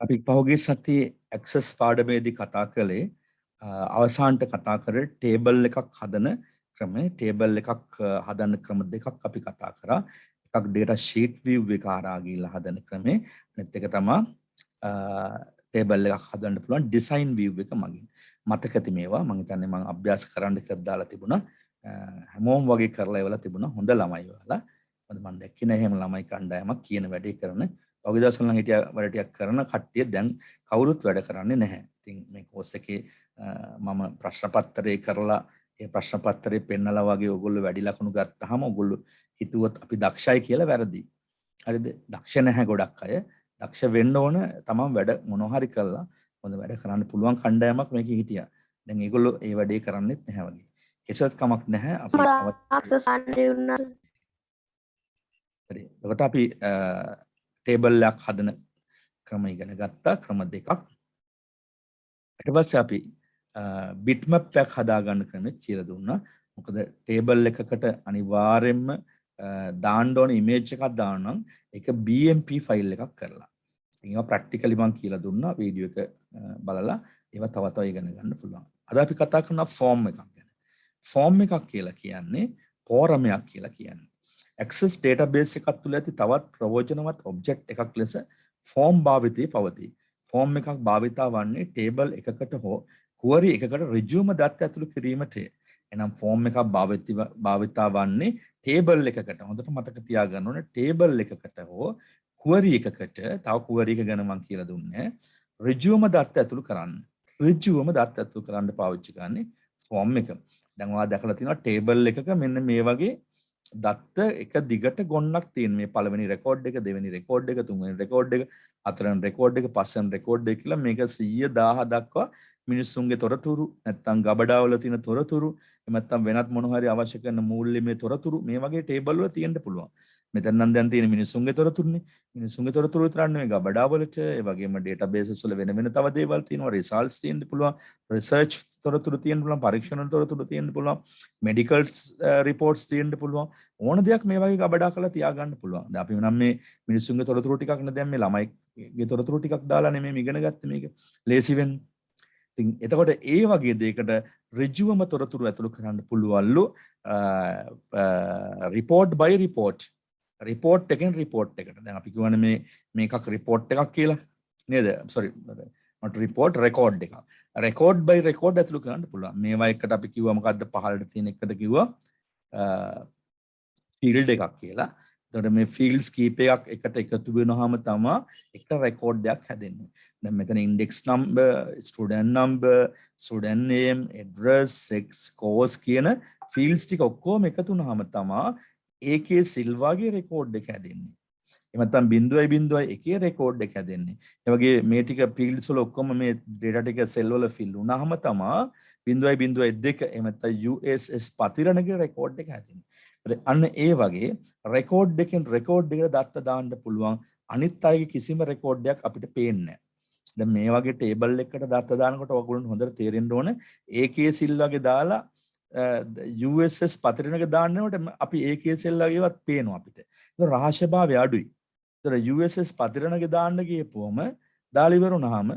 අපි පහුගිය සතියේ ඇක්සස් පාඩමේදී කතා කළේ අවසානට කතා කරේ ටේබල් එකක් හදන ක්‍රමය. ටේබල් එකක් හදන ක්‍රම දෙකක් අපි කතා කරා. එකක් data sheet view එක හරහා ගිහිල්ලා හදන ක්‍රමය. අනිත් එක තමයි ටේබල් එකක් හදන්න පුළුවන් design view එක මගින්. මතක ඇති මේවා මම හිතන්නේ මම අභ්‍යාස කරන්න කියලා දාලා තිබුණා. හැමෝම වගේ කරලා ඉවලා තිබුණා. හොඳ ළමයි වලා. මම දැක්කේ නැහැ එහෙම ළමයි කණ්ඩායමක් කියන වැඩේ කරන. පහුගිය දවස්වල නම් හිටියා වැඩ ටිකක් කරන කට්ටිය දැන් කවුරුත් වැඩ කරන්නේ නැහැ. ඉතින් මේ කෝස් එකේ මම ප්‍රශ්න පත්‍රය කරලා ඒ ප්‍රශ්න පත්‍රේ පෙන්නලා වගේ ඔයගොල්ලෝ වැඩි ලකුණු ගත්තාම ඔයගොල්ලෝ හිතුවොත් අපි දක්ෂයි කියලා වැරදි. හරිද? දක්ෂ නැහැ ගොඩක් අය. දක්ෂ වෙන්න ඕන තමන් වැඩ මොනවා හරි කළා හොඳ වැඩ කරන්න පුළුවන් කණ්ඩායමක් මේකේ හිටියා. දැන් ඒගොල්ලෝ ඒ වැඩේ කරන්නේත් නැහැ වගේ. කෙසවත් කමක් නැහැ අපි හරි. එතකොට අපි ටේබල් එකක් හදන ක්‍රම ඉගෙන ගත්තා ක්‍රම දෙකක්. ඊට පස්සේ අපි බිට්මැප් එකක් හදාගන්න ක්‍රමෙත් කියලා දුන්නා. මොකද ටේබල් එකකට අනිවාර්යයෙන්ම දාන්න ඕන ඉමේජ් එකක් දාන්න නම් ඒක BMP ෆයිල් එකක් කරලා. ඒවා ප්‍රැක්ටිකලි මම කියලා දුන්නා වීඩියෝ එක බලලා ඒවා තව තව ඉගෙන ගන්න පුළුවන්. අද අපි කතා කරනවා ෆෝම් එකක් ගැන. ෆෝම් එකක් කියලා කියන්නේ පෝරමයක් කියලා කියන්නේ. Access database එකක් තුළ ඇති තවත් ප්‍රයෝජනවත් ඔබ්ජෙක්ට් එකක් ලෙස ෆෝම් භාවිතයේ පවතී. ෆෝම් එකක් භාවිතා වන්නේ ටේබල් එකකට හෝ query එකකට ඍජුවම දත් ඇතුළු කිරීමටය. එනම් ෆෝම් එකක් භාවිතා වන්නේ ටේබල් එකකට. හොඳට මතක තියාගන්න ඕනේ ටේබල් එකකට හෝ query එකකට තව query එක ගැන මම කියලා දුන්නේ ඍජුවම දත් ඇතුළු කරන්න. ඍජුවම දත් ඇතුළු කරන්න පාවිච්චි කරන්නේ ෆෝම් එක. දැන් ඔයා දැකලා තියෙනවා ටේබල් එකක මෙන්න මේ වගේ දත්ත එක දිගට ගොන්නක් තියෙන මේ පළවෙනි රෙකෝඩ් එක දෙවෙනි රෙකෝඩ් එක තුන්වෙනි රෙකෝඩ් එක හතරවෙනි රෙකෝඩ් එක පස්වෙනි රෙකෝඩ් එක කියලා මේක 100 1000 දක්වා මිනිස්සුන්ගේ තොරතුරු නැත්තම් ගබඩාවල තියෙන තොරතුරු එහෙම නැත්තම් වෙනත් මොන හරි අවශ්‍ය කරන මූල්‍යමය තොරතුරු මේ වගේ ටේබල් වල තියෙන්න පුළුවන්. මෙතන නම් දැන් තියෙන මිනිස්සුන්ගේ තොරතුරුනේ. මිනිස්සුන්ගේ තොරතුරු විතරක් නෙවෙයි ගබඩාවලට ඒ වගේම ඩේටාබේසස් වල වෙන වෙන තව දේවල් තියෙනවා. රිසල්ට්ස් තියෙන්න පුළුවන්. රිසර්ච් තොරතුරු තියෙන්න පුළුවන්. පරීක්ෂණ තොරතුරු තියෙන්න පුළුවන්. මෙඩිකල් රිපෝට්ස් තියෙන්න පුළුවන්. ඕන දෙයක් මේ වගේ ගබඩා කරලා තියාගන්න පුළුවන්. දැන් අපි නම් මේ මිනිස්සුන්ගේ තොරතුරු ටිකක් නේ දැන් මේ ළමයිගේ තොරතුරු ටිකක් දාලා නෙමෙයි ඉගෙන ගත්තේ මේක. ලේසි වෙන්න. ඉතින් එතකොට ඒ වගේ දෙයකට ඍජුවම තොරතුරු ඇතුළු කරන්න පුළුවන්ලු report by report. report එකෙන් report එකට. දැන් අපි කියවනේ මේකක් report එකක් කියලා නේද? sorry not report record එකක්. record by record ඇතුළු කරන්න පුළුවන්. මේවා එකට අපි කිව්වා මොකද්ද පහළට තියෙන එකට කිව්වා ෆීල්ඩ් එකක් කියලා. එතකොට මේ ෆීල්ඩ්ස් කීපයක් එකට එකතු වෙනවාම තමයි එක රෙකෝඩ් එකක් හැදෙන්නේ. දැන් මෙතන index number, student number, student name, address, sex, course කියන ෆීල්ඩ්ස් ටික ඔක්කොම එකතු වුනහම තමයි ඒකේ සිල්වාගේ රෙකෝඩ් එක හැදෙන්නේ. එහෙම නැත්නම් 0.0 එකේ රෙකෝඩ් එක හැදෙන්නේ. ඒ වගේ මේ ටික ෆීල්ඩ්ස් වල ඔක්කොම මේ ඩේටා ටික සෙල් වල ෆිල් වුනහම තමයි 0.02 එහෙම නැත්නම් USS පතිරණගේ රෙකෝඩ් එක හැදෙන්නේ. අන්න ඒ වගේ රෙකෝඩ් එකෙන් රෙකෝඩ් එකට දත්ත දාන්න පුළුවන් අනිත් අයගේ කිසිම රෙකෝඩ් එකක් අපිට පේන්නේ නැහැ. දැන් මේ වගේ ටේබල් එකකට දත්ත දානකොට ඔයගොල්ලන්ට හොඳට තේරෙන්න ඕන ඒකේ සිල් වගේ දාලා USS පතිරණක දාන්නකොට අපි ඒකේ සෙල් වගේවත් පේනවා අපිට. ඒක රහස්‍යභාවය අඩුයි. ඒතර USS පතිරණක දාන්න ගියපුවම දාලා ඉවරුනහම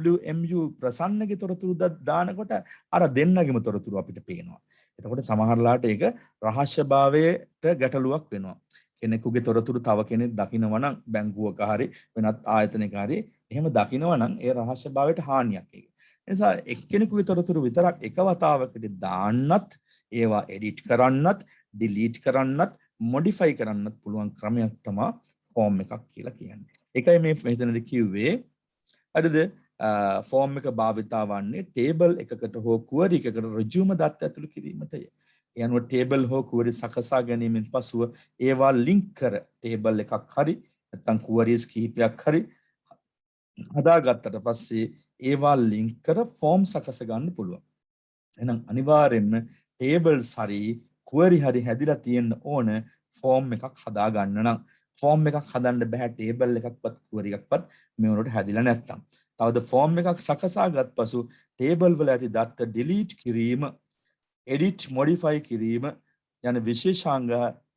WMU ප්‍රසන්නගේ තොරතුරු දානකොට අර දෙන්නගේම තොරතුරු අපිට පේනවා. එතකොට සමහරලාට ඒක රහස්‍යභාවයට ගැටලුවක් වෙනවා. කෙනෙකුගේ තොරතුරු තව කෙනෙක් දකිනවා නම් බැංකුවක හරි වෙනත් ආයතනයක හරි එහෙම දකිනවා නම් ඒ රහස්‍යභාවයට හානියක් ඒක. ඒ නිසා එක්කෙනෙකුගේ තොරතුරු විතරක් එක වතාවකට දාන්නත් ඒවා එඩිට් කරන්නත් ඩිලීට් කරන්නත් මොඩිෆයි කරන්නත් පුළුවන් ක්‍රමයක් තමයි ෆෝම් එකක් කියලා කියන්නේ. ඒකයි මේ මෙතනදී කිව්වේ හරිද ෆෝම් එක භාවිතා වන්නේ ටේබල් එකකට හෝ query එකකට ඍජුවම දත් ඇතුළු කිරීමටය. ඒ අනුව ටේබල් හෝ query සකසා ගැනීමෙන් පසුව ඒවා ලින්ක් කර ටේබල් එකක් හරි නැත්නම් queries කිහිපයක් හරි හදාගත්තට පස්සේ ඒවා ලින්ක් කර ෆෝම් සකස ගන්න පුළුවන්. එහෙනම් අනිවාර්යෙන්ම tables හරි query හරි හැදිලා තියෙන්න ඕන ෆෝම් එකක් හදා ගන්න නම් ෆෝම් එකක් හදන්න බෑ ටේබල් එකක්වත් query එකක්වත් මේ වලට හැදිලා නැත්තම්. තවද ෆෝම් එකක් සකසාගත් පසු ටේබල් වල ඇති දත්ත ඩිලීට් කිරීම, එඩිට් මොඩිෆයි කිරීම යන විශේෂාංග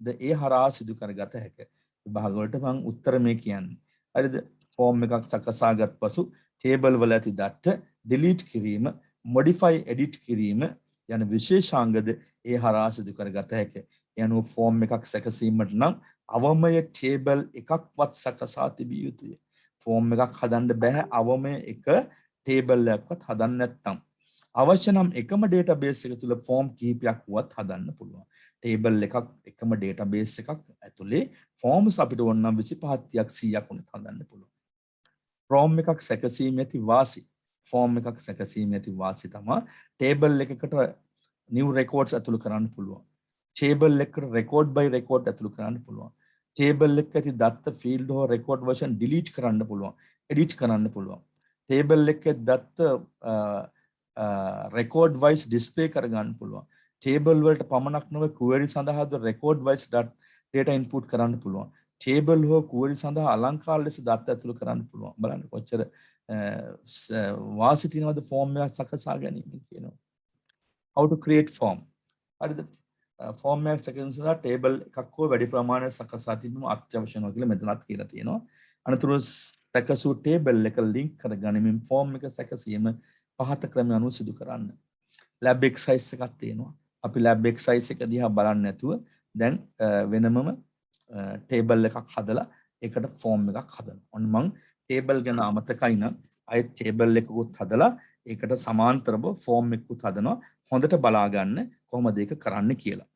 ද ඒ හරහා සිදු කරගත හැකිය. භාග වලට මම උත්තර මේ කියන්නේ. හරිද? ෆෝම් එකක් සකසාගත් පසු ටේබල් වල ඇති දත්ත ඩිලීට් කිරීම, මොඩිෆයි එඩිට් කිරීම යන විශේෂාංගද ඒ හරහා සිදු කරගත හැකිය. ඒ අනුව ෆෝම් එකක් සැකසීමට නම් අවමය ටේබල් එකක්වත් සකසා තිබිය යුතුය. ෆෝම් එකක් හදන්න බෑ අවමය එක ටේබල් එකක්වත් හදන්න නැත්නම්. අවශ්‍ය නම් එකම ඩේටාබේස් එක තුල ෆෝම් කිහිපයක් වුවත් හදන්න පුළුවන්. ටේබල් එකක් එකම ඩේටාබේස් එකක් ඇතුලේ ෆෝම්ස් අපිට ඕන නම් 25 30ක් 100ක් උනත් හදන්න පුළුවන්. ෆෝම් එකක් සැකසීමේ ඇති වාසි. ෆෝම් එකක් සැකසීමේ ඇති වාසි තමයි ටේබල් එකකට new records ඇතුළු කරන්න පුළුවන්. ටේබල් එකකට record by record ඇතුළු කරන්න පුළුවන්. ටේබල් එකක ඇති දත්ත field හෝ record version delete කරන්න පුළුවන්. edit කරන්න පුළුවන්. ටේබල් එකේ දත්ත record wise display කරගන්න පුළුවන්. ටේබල් වලට පමණක් නොවේ query සඳහාද record wise data input කරන්න පුළුවන්. ටේබල් හෝ query සඳහා අලංකාර ලෙස දත්ත ඇතුළු කරන්න පුළුවන්. බලන්න කොච්චර වාසි තියෙනවද ෆෝම් එකක් සකසා ගැනීම කියනවා. How to create form. හරිද? ෆෝම් එකක් සැකසීම සඳහා ටේබල් එකක් හෝ වැඩි ප්‍රමාණයක් සකසා තිබීම අත්‍යවශ්‍ය වෙනවා කියලා මෙතනත් කියලා තියෙනවා. අනතුරුව සැකසූ ටේබල් එක ලින්ක් කරගනිමින් ෆෝම් එක සැකසීම පහත ක්‍රම අනුව සිදු කරන්න. lab exercise එකක් තියෙනවා. අපි lab exercise එක දිහා බලන්න නැතුව දැන් වෙනමම ටේබල් එකක් හදලා ඒකට ෆෝම් එකක් හදනවා. ඔන්න මම ටේබල් ගැන අමතකයි නම් අයත් ටේබල් එකකුත් හදලා ඒකට සමාන්තරව ෆෝම් එකකුත් හදනවා. හොඳට බලා ගන්න කොහොමද ඒක කරන්න කියලා.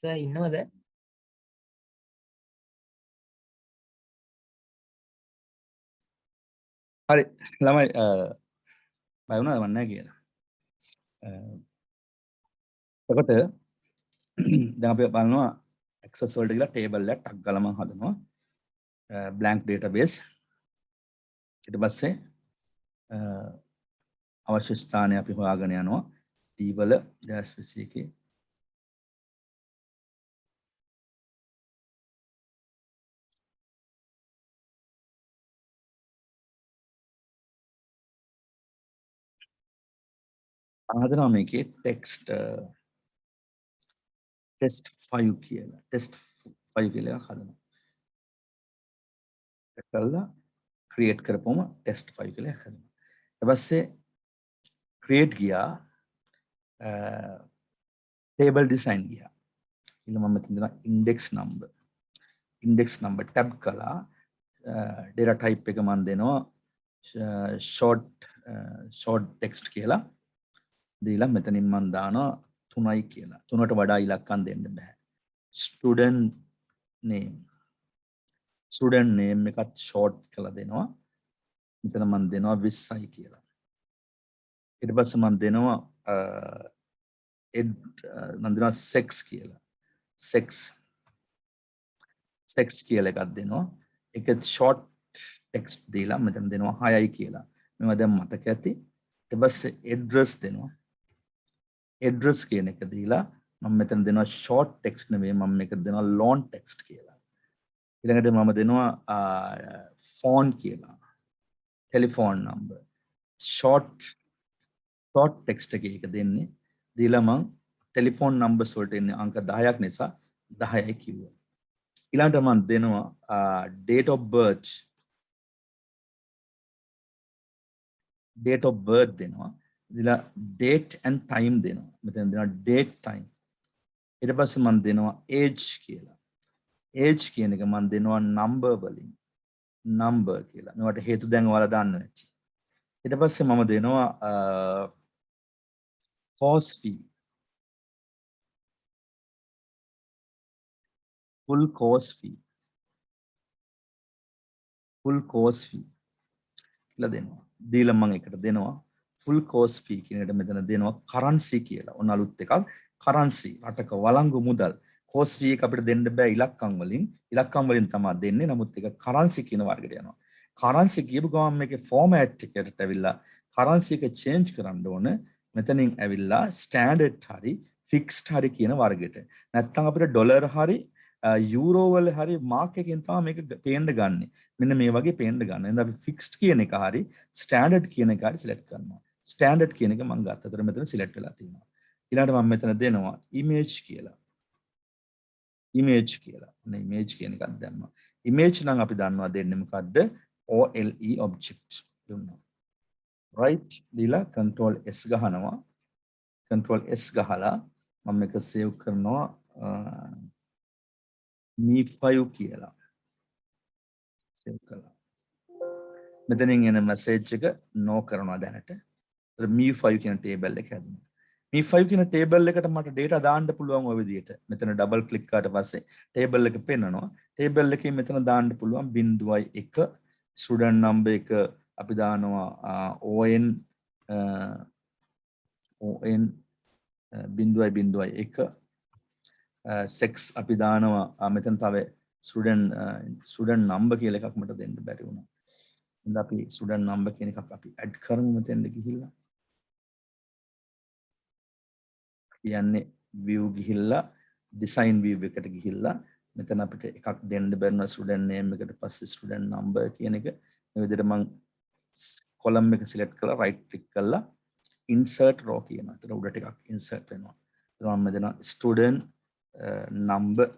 සර් ඉන්නවද? හරි ළමයි බය වුණාද මන් නැහැ කියලා. එතකොට දැන් අපි බලනවා access වලට ගිහලා table එකක් ටක් ගාලා මම හදනවා. blank database. ඊට පස්සේ අවශ්‍ය ස්ථානය අපි හොයාගෙන යනවා. D වල dash එකේ හදනවා මේකේ text test 5 කියලා test 5 කියලා එකක් හදනවා. ඒක කළා create කරපුවම test 5 කියලා එකක් හදනවා. ඊට පස්සේ create ගියා table design ගියා. ඊළඟ මම මෙතන දෙනවා index number tab කළා data type එක මම දෙනවා short text කියලා. දීලා මෙතනින් මම දානවා 3යි කියලා. 3ට වඩා ඉලක්කම් දෙන්න බෑ. student name එකත් short කරලා දෙනවා. මෙතන මම දෙනවා 20යි කියලා. ඊට පස්සේ මම දෙනවා මම දෙනවා sex කියලා. sex කියලා එකක් දෙනවා. ඒක short text දීලා මෙතන දෙනවා 6යි කියලා. මේවා දැන් මතක ඇති. ඊට පස්සේ address දෙනවා. address කියන එක දීලා මම මෙතන දෙනවා short text නෙවෙයි මම මේක දෙනවා long text කියලා. ඊළඟට මම දෙනවා phone කියලා. telephone number. short text එකක දෙන්නේ. දීලා මම telephone numbers වලට එන්නේ අංක 10ක් නිසා 10යි කිව්වා. ඊළඟට මම දෙනවා date of birth දෙනවා. දීලා date and time දෙනවා. මෙතන දෙනවා date time. ඊට පස්සේ මම දෙනවා age කියලා. age කියන එක මම දෙනවා number වලින්. number කියලා. මේවට හේතු දැන් ඔයාලා දන්න ඇති. ඊට පස්සේ මම දෙනවා course fee. full course fee කියලා දෙනවා. දීලා මම එකට දෙනවා full course fee කියන එකට මෙතන දෙනවා currency කියලා. ඔන්න අලුත් එකක් currency රටක වළංගු මුදල්. course fee එක අපිට දෙන්න බෑ ඉලක්කම් වලින් තමයි දෙන්නේ. නමුත් ඒක currency කියන වර්ගයට යනවා. currency කියපු ගමන් මේකේ format එකට ඇවිල්ලා currency එක change කරන්න ඕන. මෙතනින් ඇවිල්ලා standard හරි fixed හරි කියන වර්ගයට. නැත්නම් අපිට ඩොලර් හරි යූරෝ වල හරි මාක් එකෙන් තමයි මේක පේන්න ගන්නෙ. මෙන්න මේ වගේ පේන්න ගන්න. එහෙනම් අපි fixed කියන එක හරි standard කියන එක හරි select කරනවා. standard කියන එක මම ගත්තා. ඒතර මෙතන select වෙලා තියෙනවා. ඊළඟට මම මෙතන දෙනවා image කියලා. image කියන එකක් දැම්මා. image නම් අපි දන්නවා දෙන්නේ මොකද්ද? OLE object දුන්නා. right දීලා control S ගහනවා. control S ගහලා මම මේක save කරනවා me5 කියලා. save කළා. මෙතනින් එන message එක no කරනවා දැනට. me5 කියන table එක හැදුණා. me5 කියන table එකට මට data දාන්න පුළුවන් ඔය විදිහට. මෙතන double click කරාට පස්සේ table එක පෙන්නනවා. table එකේ මෙතන දාන්න පුළුවන් 0.1 student number එක අපි දානවා ON 0.1 sex අපි දානවා මෙතන තව student number කියලා එකක් මට දෙන්න බැරි වුණා. ඉතින් අපි student number කියන එකක් අපි add කරමු මෙතෙන්ද ගිහිල්ලා. කියන්නේ view ගිහිල්ලා design view එකට ගිහිල්ලා මෙතන අපිට එකක් දෙන්න බැරිනවා student name එකට පස්සේ student number කියන එක. මේ විදිහට මම column එක select කරලා right click කරලා insert row කියනවා. ඒතර උඩට එකක් insert වෙනවා. ඊට මම දෙනවා student number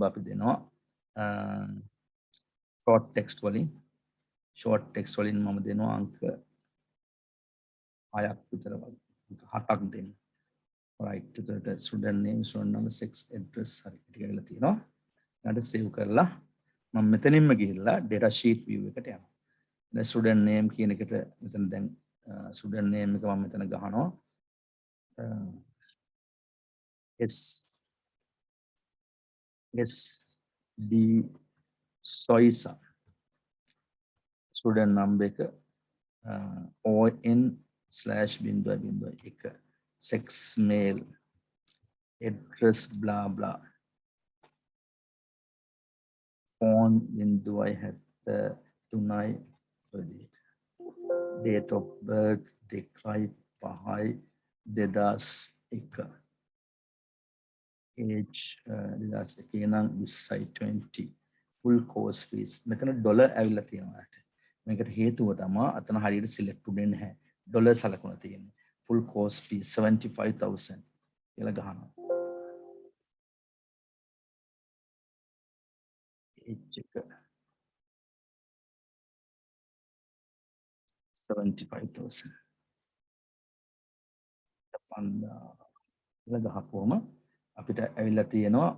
අපි දෙනවා short text වලින් මම දෙනවා අංක 6ක් විතර වගේ 7ක් දෙන්න. right එතකොට student name student number sex address හරි ටික කියලා තියෙනවා. ඊට save කරලා මම මෙතනින්ම ගිහිල්ලා data sheet view එකට යනවා. දැන් student name කියන එකට මෙතන දැන් student name එක මම මෙතන ගහනවා SD Soisa. student number එක ON/0.1 sex male address blah blah phone .3 date of birth 2/5/2001 age 2020 full course fees මෙතන ඩොලර් ඇවිල්ලා තියෙනවා. මේකට හේතුව තමයි අතන හරියට සිලෙක්ට් උනේ නැහැ. ඩොලර් සලකුණ තියෙන්නේ. full course fee 75,000 කියලා ගහනවා. age එක 75,000 කියලා ගහපුවම අපිට ඇවිල්ලා තියෙනවා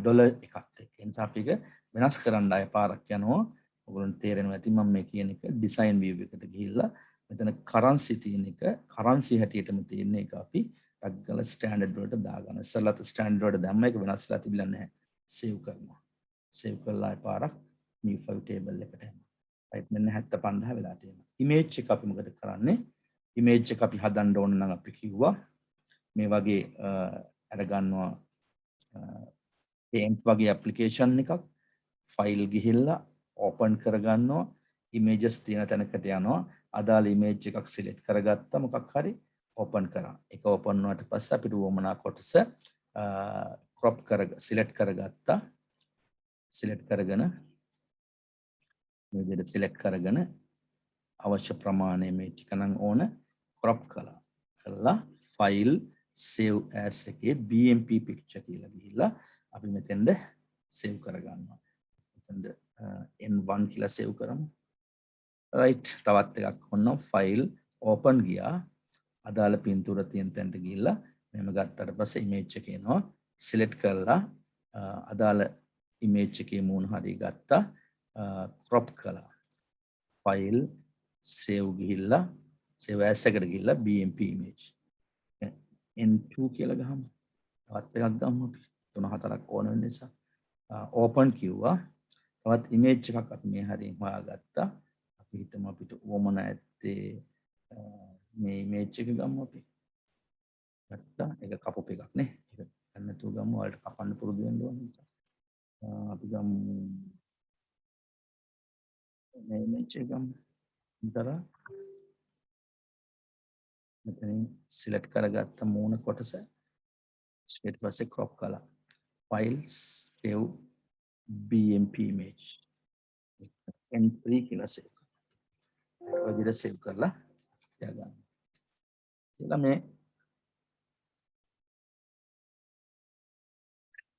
ඩොලර් එකක් එක්ක. ඒ නිසා අපි ඒක වෙනස් කරන්න ආය පාරක් යනවා. ඔයගොල්ලන්ට තේරෙනවා ඇති මම මේ කියන එක ඩිසයින් view එකට ගිහිල්ලා මෙතන කරන්සි තියෙන එක කරන්සි හැටියටම තියෙන එක අපි ටග් ගාලා ස්ටෑන්ඩඩ් වලට දාගන්න. ඉස්සෙල්ලාත් ස්ටෑන්ඩඩ් වලට දැම්ම එක වෙනස්ලා තිබිලා නැහැ. සේව් කරනවා. සේව් කරලා ආය පාරක් new5 table එකට එනවා. right මෙන්න 75000 වෙලා තියෙනවා. image එක අපි මොකද කරන්නේ? image එක අපි හදන්න ඕන නම් අපි කිව්වා මේ වගේ අරගන්නවා paint වගේ application එකක් file ගිහිල්ලා open කරගන්නවා images තියෙන තැනකට යනවා අදාළ image එකක් select කරගත්තා මොකක් හරි open කරා ඒක open වුණාට පස්සේ අපිට වමනා කොටස crop select කරගත්තා select කරගෙන මේ විදිහට select කරගෙන අවශ්‍ය ප්‍රමාණය මේ ටික නම් ඕන crop කළා file save as එකේ bmp picture කියලා ගිහිල්ලා අපි මෙතෙන්ද save කරගන්නවා මෙතෙන්ද n1 කියලා save කරමු right තවත් එකක් ඔන්න file open ගියා අදාළ පින්තූර තියෙන තැනට ගිහිල්ලා මෙහෙම ගත්තට පස්සේ image එක එනවා select කරලා අදාළ image එකේ මූණ හරිය ගත්තා crop කළා file save ගිහිල්ලා save as එකට ගිහිල්ලා bmp image n2 කියලා ගහමු තවත් එකක් ගමු අපි 3-4ක් ඕන වෙන නිසා open කිව්වා තවත් image එකක් අපි මේ හරියෙන් හොයාගත්තා අපි හිතමු අපිට වමන ඇත්තේ මේ image එක ගමු අපි ගත්තා ඒක කපපු එකක් නේ ඒක ගන්න තු ගමු වලට කපන්න පුරුදු වෙන්න ඕන නිසා අපි ගමු මේ image එක ගමු ඉතල මෙතන select කරගත්ත මූණ කොටස ඊට පස්සේ crop කළා file save bmp image n3 කියලා save කරලා ඔය විදිහට save කරලා තියාගන්න. ඊළඟ මේ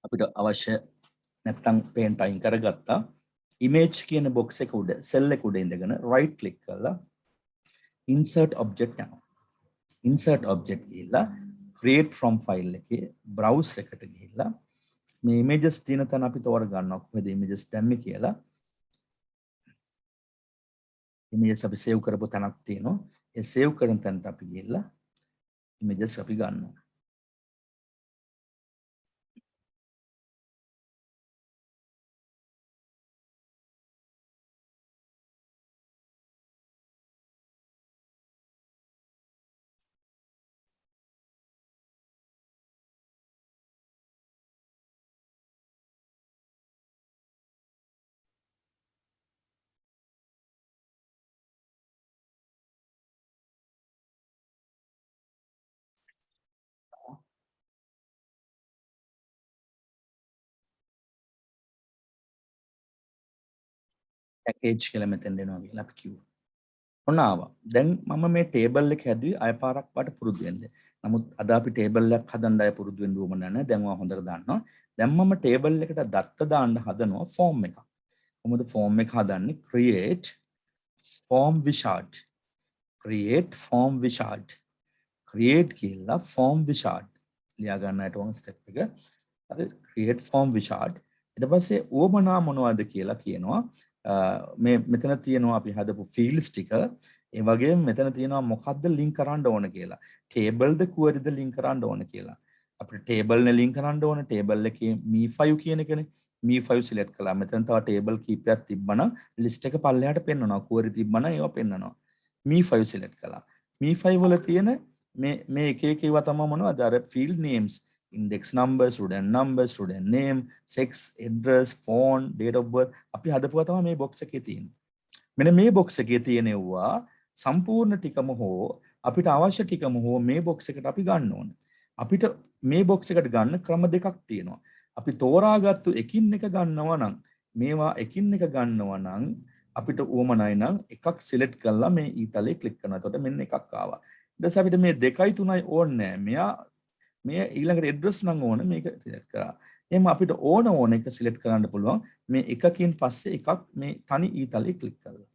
අපිට අවශ්‍ය නැත්නම් paint අයින් කරගත්තා image කියන box එක උඩ cell එක උඩ ඉඳගෙන right click කරලා insert object යනවා. insert object ගිහිල්ලා create from file එකේ browse එකට ගිහිල්ලා මේ images තියෙන තැන අපි තෝර ගන්නවා කොහෙද images දැම්මේ කියලා. images අපි save කරපු තැනක් තියෙනවා. ඒ save කරන තැනට අපි ගිහිල්ලා images අපි ගන්නවා. package කියලා මෙතෙන් දෙනවා කියලා අපි කිව්වා. ඔන්න ආවා. දැන් මම මේ table එක හැදුවේ අය පාරක් වට පුරුදු වෙන්න. නමුත් අද අපි table එකක් හදන්න අය පුරුදු වෙන්න ඕම නැහැ. දැන් ඔයා හොඳට දන්නවා. දැන් මම table එකට දත්ත දාන්න හදනවා form එකක්. කොහොමද form එක හදන්නේ? create form wizard. create form wizard. create කියලා form wizard. ලියා ගන්නට ඕන step එක. හරි create form wizard. ඊට පස්සේ ඕමනා මොනවද කියලා කියනවා. මේ මෙතන තියෙනවා අපි හදපු fields ටික ඒ වගේම මෙතන තියෙනවා මොකද්ද link කරන්න ඕන කියලා table ද query ද link කරන්න ඕන කියලා අපිට table නේ link කරන්න ඕන table එකේ me5 කියන එකනේ me5 select කළා මෙතන තව table කීපයක් තිබ්බනම් list එක පල්ලෙහාට පෙන්නනවා query තිබ්බනම් ඒවා පෙන්නනවා me5 select කළා me5 වල තියෙන මේ එක එක ඒවා තමයි මොනවද අර field names index number, student name, sex, address, phone, date of birth අපි හදපුවා තමයි මේ box එකේ තියෙන්නේ. මෙන්න මේ box එකේ තියෙනවා සම්පූර්ණ ටිකම හෝ අපිට අවශ්‍ය ටිකම හෝ මේ box එකට අපි ගන්න ඕනේ. අපිට මේ box එකට ගන්න ක්‍රම දෙකක් තියෙනවා. අපි තෝරාගත්තු එකින් එක ගන්නවා නම් මේවා එකින් එක ගන්නවා නම් අපිට උවමනයි නම් එකක් select කරලා මේ ඊතලේ click කරනවා. එතකොට මෙන්න එකක් ආවා. දැන් අපිට මේ 2යි 3යි ඕනේ නැහැ. මෙයා මේ ඊළඟට address නම් ඕන මේක select කරා. එහෙනම් අපිට ඕන එක select කරන්න පුළුවන්. මේ එකකින් පස්සේ එකක් මේ තනි ඊතලයේ click කරලා.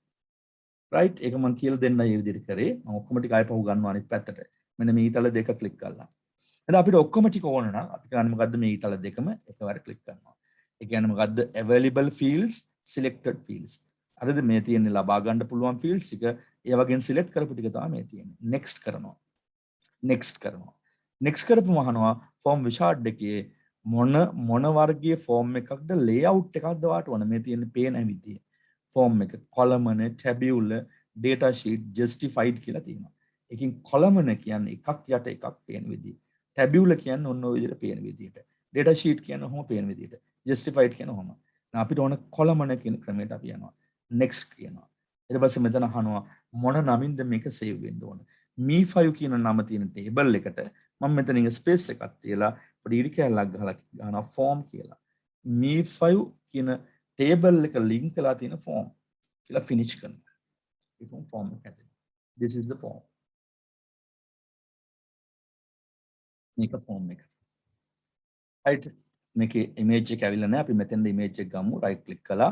right ඒක මම කියලා දෙන්න මේ විදිහට කරේ. මම ඔක්කොම ටික ආයෙ පහු ගන්නවා අනිත් පැත්තට. මෙන්න මේ ඊතල දෙක click කරලා. එතන අපිට ඔක්කොම ටික ඕන නම් අපි කරන්නේ මොකද්ද මේ ඊතල දෙකම එකවර click කරනවා. ඒ කියන්නේ මොකද්ද available fields selected fields. අරද මේ තියෙන්නේ ලබා ගන්න පුළුවන් fields එක ඒ වගේම select කරපු ටික තමයි මේ තියෙන්නේ. next කරනවා. next කරනවා. next කරපුම අහනවා form wizard එකේ මොන වර්ගයේ form එකක්ද layout එකක්ද වාට ඕන මේ තියෙන පේන විදිය. form එක column tabular data sheet justified කියලා තියෙනවා. එකකින් column කියන්නේ එකක් යට එකක් පේන විදිය. tabular කියන්නේ ඔන්න ඔය විදිහට පේන විදියට. data sheet කියන්නේ ඔහොම පේන විදියට. justified කියන්නේ ඔහොම. අපිට ඕන column කියන ක්‍රමයට අපි යනවා. next කියනවා. ඊට පස්සේ මෙතන අහනවා මොන නමින්ද මේක save වෙන්න ඕන. me5 කියන නම තියෙන table එකට මම මෙතන ස්පේස් එකක් තියලා පොඩි ඉරි කැලක් ගහලා ගන්නවා form කියලා. me5 කියන table එක link කරලා තියෙන form කියලා finish කරනවා. ඒ form එක ඇතුලේ. This is the form. මේක form එක. right මේකේ image එක ඇවිල්ලා නැහැ. අපි මෙතෙන්ද image එක ගමු. right click කළා.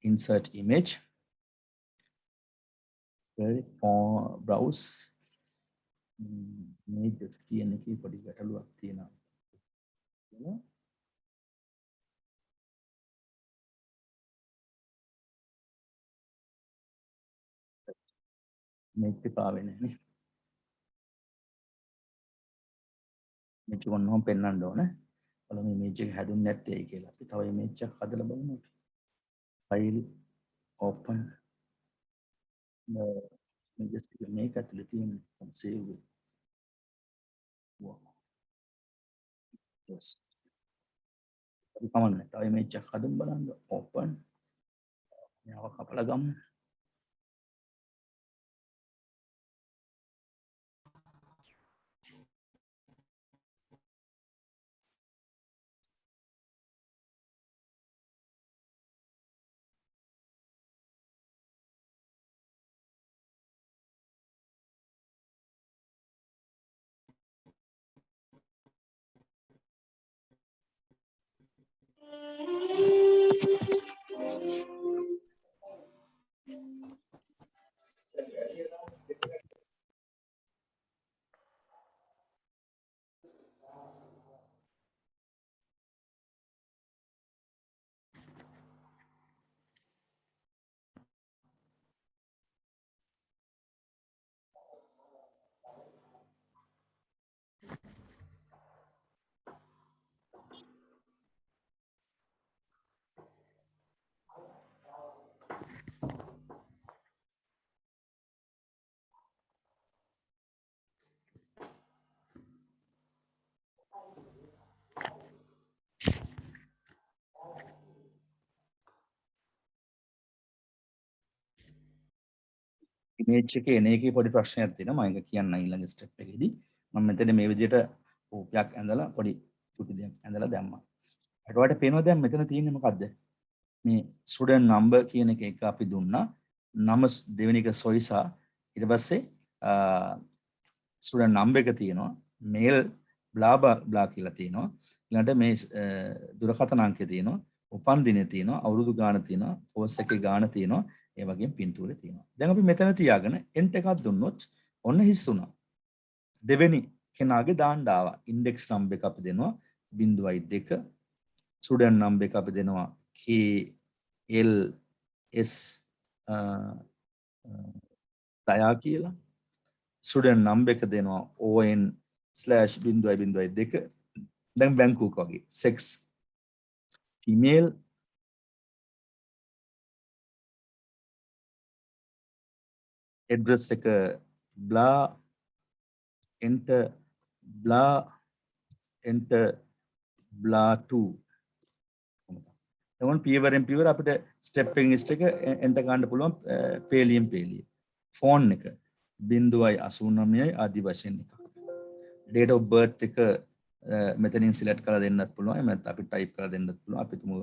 insert image. browse image තියෙන එකේ පොඩි ගැටලුවක් තියෙනවා. image එක ආවේ නැහැ නේ. image එක ඔන්නෝම පෙන්වන්න ඕනේ. බලමු image එක හැදුන්නේ නැත්තේ ඇයි කියලා. අපි තව image එකක් හදලා බලමු. file open just මේක ඇතුලේ තියෙන save wow yes අපි කමන්නේ තව image එකක් හදමු බලන්න open මේව කපලා ගමු image එකේ එන එකේ පොඩි ප්‍රශ්නයක් තියෙනවා මම ඒක කියන්න ඊළඟ ස්ටෙප් එකේදී මම මෙතන මේ විදිහට රූපයක් ඇඳලා පොඩි චුටි දෙයක් ඇඳලා දැම්මා ඊට වඩා පේනවා දැන් මෙතන තියෙන්නේ මොකද්ද මේ ස්ටුඩන්ට් නම්බර් කියන එක අපි දුන්නා නම දෙවෙනි එක සොයිසා ඊට පස්සේ ස්ටුඩන්ට් නම්බර් එක තියෙනවා මේල් බ්ලා බ්ලා කියලා තියෙනවා ඊළඟට මේ දුරකථන අංකය තියෙනවා උපන් දිනය තියෙනවා අවුරුදු ගාණ තියෙනවා කෝස් එකේ ගාණ තියෙනවා ඒ වගේම පින්තූරේ තියෙනවා දැන් අපි මෙතන තියාගෙන එන්ටර් එකක් දුන්නොත් ඔන්න හිස් වුණා දෙවෙනි කෙනාගේ දාන්න ආවා ඉන්ඩෙක්ස් නම්බර් එක අපි දෙනවා 0.2 ස්ටුඩන්ට් නම්බර් එක අපි දෙනවා KLS දයා කියලා ස්ටුඩන්ට් නම්බර් එක දෙනවා ON/0.2 දැන් බැංකුවක වගේ sex email address එක blah enter blah enter blah 2 එතකොට පියවරෙන් පියවර අපිට step එකෙන් step එක enter ගන්න පුළුවන් පේලියෙන් පේලිය phone එක 0.89යි ආදි වශයෙන් එකක් date of birth එක මෙතනින් select කරලා දෙන්නත් පුළුවන් එහෙම නැත්නම් අපි type කරලා දෙන්නත් පුළුවන් අපි තුමු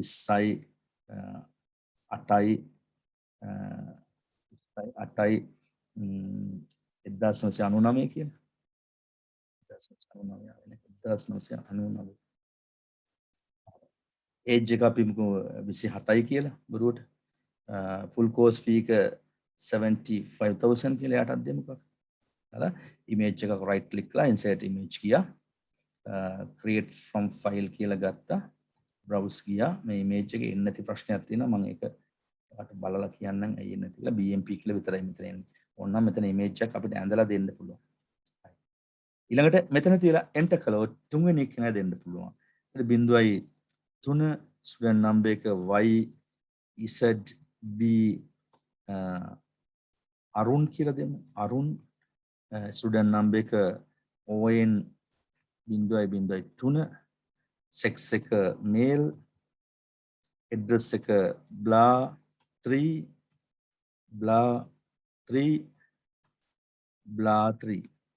20යි 8යි 8යි 1999 කියන 1999 ඒජ් එක අපි මුකෝ 27යි කියලා බරුවට ෆුල් කෝස් ෆී එක 75000 කියලා යටත් දෙමුකෝ හරි ඉමේජ් එකක් රයිට් ක්ලික් කරලා ඉන්සර්ට් ඉමේජ් ගියා create from file කියලා ගත්තා browse ගියා මේ ඉමේජ් එකේ එන්නේ නැති ප්‍රශ්නයක් තියෙනවා මම ඒක ඔයාලට බලලා කියන්නම් ඇයි එන්නේ කියලා BMP කියලා විතරයි මෙතන එන්නේ ඕනනම් මෙතන ඉමේජ් එකක් අපිට ඇඳලා දෙන්න පුළුවන් ඊළඟට මෙතන තියලා enter කළොත් තුන්වෙනි එක නෑ දෙන්න පුළුවන් ඊට 0.3 ස්ටුඩන්ට් නම්බර් එක YZB අරුන් කියලා දෙමු අරුන් ස්ටුඩන්ට් නම්බර් එක ON 0.3 sex එක male address එක blah 3 blah 3 blah 3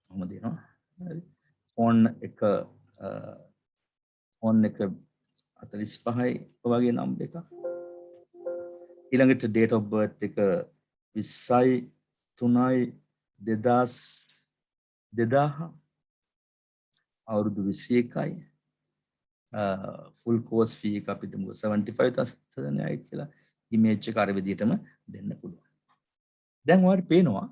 කොහොමද දෙනවා හරි ෆෝන් එක 45යි වගේ නම්බර් එකක් ඊළඟට date of birth එක 20යි 3යි 2000 අවුරුදු 21යි ෆුල් කෝස් ෆී එක අපිට 75000යි කියලා ඉමේජ් එක අර විදිහටම දෙන්න පුළුවන්. දැන් ඔයාලට පේනවා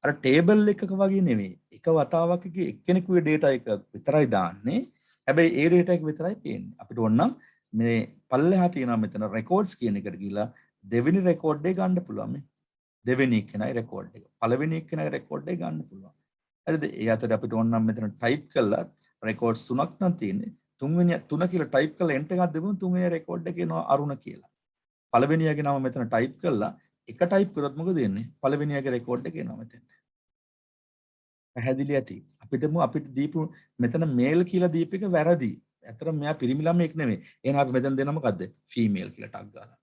අර ටේබල් එකක වගේ නෙමෙයි. එක වතාවක් එක්කෙනෙකුගේ data එක විතරයි දාන්නේ. හැබැයි ඒ data එක විතරයි පේන්නේ. අපිට ඕනනම් මේ පල්ලෙහා තියෙනවා මෙතන records කියන එකට ගිහලා දෙවෙනි record එක ගන්න පුළුවන් මේ. දෙවෙනි එකනයි record එක. පළවෙනි එකනයි record එක ගන්න පුළුවන්. හරිද? ඒ අතර අපිට ඕනනම් මෙතන type කළා records 3ක් නම් තියෙන්නේ. තුන්වෙනි 3 කියලා type කරලා enter එකක් දෙමු තුන්වෙනි record එකේ එනවා අරුණ කියලා. පළවෙනියගේ නම මෙතන type කරලා එක type කරොත් මොකද වෙන්නේ? පළවෙනියගේ record එක එනවා මෙතන. පැහැදිලි ඇති. අපිට දීපු මෙතන male කියලා දීප එක වැරදි. ඇත්තටම මෙයා පිරිමි ළමෙක් නෙමෙයි. එහෙනම් අපි මෙතන දෙන මොකද්ද? female කියලා ටග් ගාලා.